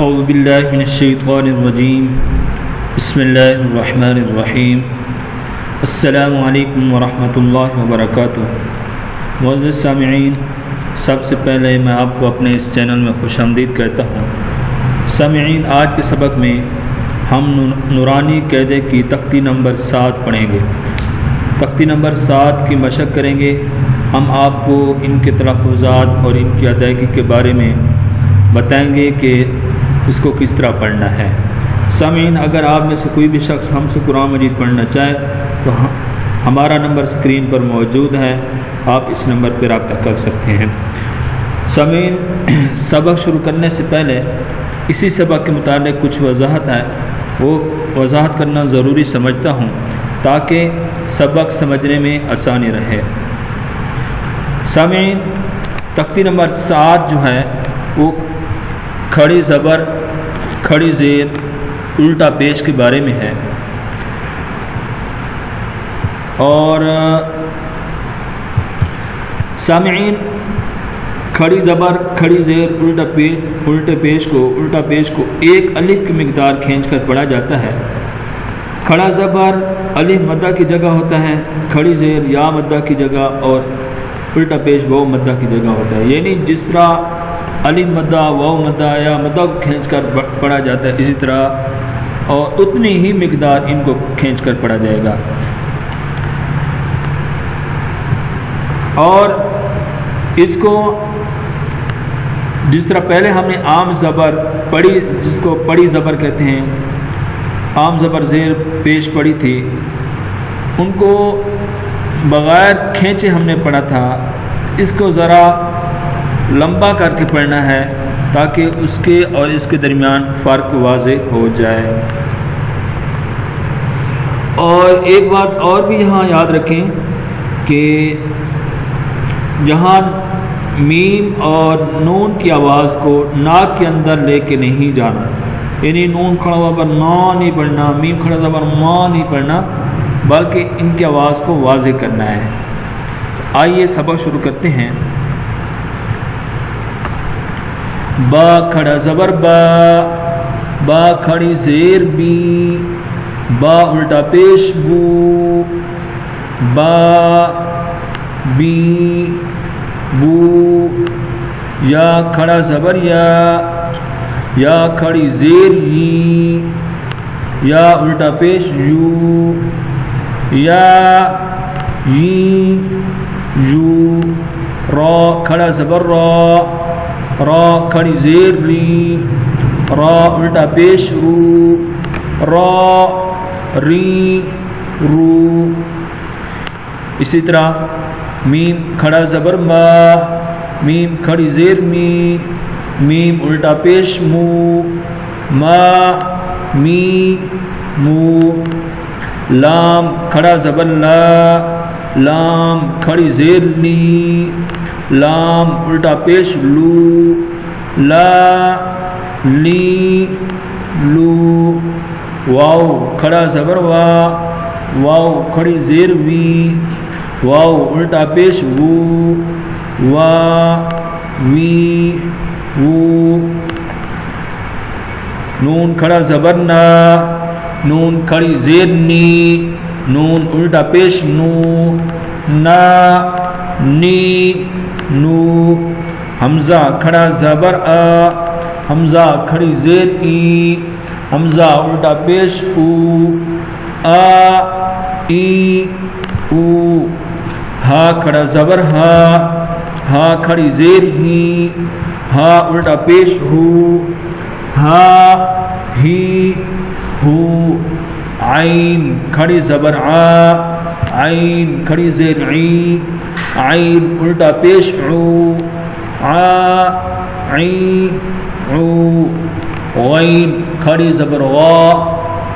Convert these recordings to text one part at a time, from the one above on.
اعوذ باللہ من الشیطان الرجیم بسم اللہ الرحمن الرحیم السلام علیکم ورحمۃ اللہ وبرکاتہ۔ معزز سامعین، سب سے پہلے میں آپ کو اپنے اس چینل میں خوش آمدید کہتا ہوں۔ سامعین، آج کے سبق میں ہم نورانی قاعدے کی تختی نمبر 7 پڑھیں گے۔ تختی نمبر 7 کی مشق کریں گے۔ ہم آپ کو ان کے تلفظات اور ان کی ادائیگی کے بارے میں بتائیں گے کہ اس کو کس طرح پڑھنا ہے۔ سامعین، اگر آپ میں سے کوئی بھی شخص ہم سے قرآن مجید پڑھنا چاہے تو ہمارا نمبر اسکرین پر موجود ہے، آپ اس نمبر پر رابطہ کر سکتے ہیں۔ سامعین، سبق شروع کرنے سے پہلے اسی سبق کے متعلق کچھ وضاحت ہے، وہ وضاحت کرنا ضروری سمجھتا ہوں تاکہ سبق سمجھنے میں آسانی رہے۔ سامعین، تختی نمبر 7 جو ہے وہ کھڑی زبر، کھڑی زیر، الٹا پیش کے بارے میں ہے، اور سامعین کھڑی زبر، کھڑی زیر، الٹا پیش کو ایک الف کی مقدار کھینچ کر پڑھا جاتا ہے۔ کھڑا زبر الف مدہ کی جگہ ہوتا ہے، کھڑی زیر یا مدہ کی جگہ، اور الٹا پیش واو مدہ کی جگہ ہوتا ہے۔ یعنی جس طرح الف مدہ، واو مدہ یا مدہ کو کھینچ کر پڑھا جاتا ہے، اسی طرح اور اتنی ہی مقدار ان کو کھینچ کر پڑھا جائے گا۔ اور اس کو جس طرح پہلے ہم نے عام زبر پڑھی، جس کو پڑی زبر کہتے ہیں، عام زبر زیر پیش پڑھی تھی، ان کو بغیر کھینچے ہم نے پڑھا تھا۔ اس کو ذرا لمبا کر کے پڑھنا ہے تاکہ اس کے اور اس کے درمیان فرق واضح ہو جائے۔ اور ایک بات اور بھی یہاں یاد رکھیں کہ جہاں میم اور نون کی آواز کو ناک کے اندر لے کے نہیں جانا، یعنی نون کھڑا زبر نا نہیں پڑھنا، میم کھڑا زبر ما نہیں پڑھنا، بلکہ ان کی آواز کو واضح کرنا ہے۔ آئیے سبق شروع کرتے ہیں۔ با کھڑا زبر با، با کھڑی زیر بی، با الٹا پیش بو، با بی بو، یا کھڑا زبر یا کھڑی زیر یی، یا الٹا پیش یو، یا یی یو، را کھڑا زبر را کھڑی زیر ری، را الٹا پیش رو، را ری رو۔ اسی طرح میم کھڑا زبر ما، میم کھڑی زیر می، میم الٹا پیش مو، ما می مو۔ لام کھڑا زبر لا، لام کھڑی زیر لی، لام الٹا پیش لو، لا لی لو۔ واو کھڑا زبر وا، واو کھڑی زیر وی، واو الٹا پیش وو، وا وی وو۔ نون کھڑا زبر نا، نون کھڑی زیر نی، نون الٹا پیش نو، نا نی نو۔ حمزہ کھڑا زبر آ، حمزہ کھڑی زیر ای، حمزہ الٹا پیش او، آ ای او۔ ہا کھڑا زبر ہا، ہا کھڑی زیر ہی، ہا الٹا پیش ہو، ہا ہی ہو۔ عین کھڑی زبر آ، عین کھڑی زیر عی، عین الٹا پیش عو، عا عی عو۔ غین کھڑی زبر غا،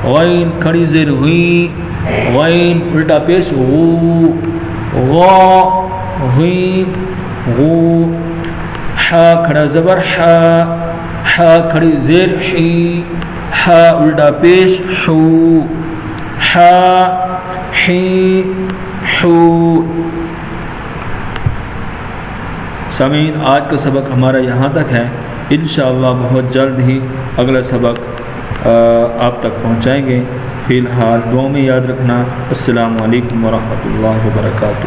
غین کھڑی زیر غی، غین الٹا پیش غو، غا غی غو۔ حا کھڑا زبر حا، حا کھڑی زیر حی، حا الٹا پیش حو، حا حی حو۔ سامعین، آج کا سبق ہمارا یہاں تک ہے۔ انشاءاللہ بہت جلد ہی اگلا سبق آپ تک پہنچائیں گے۔ فی الحال دعاؤں میں یاد رکھنا۔ السلام علیکم ورحمۃ اللہ وبرکاتہ۔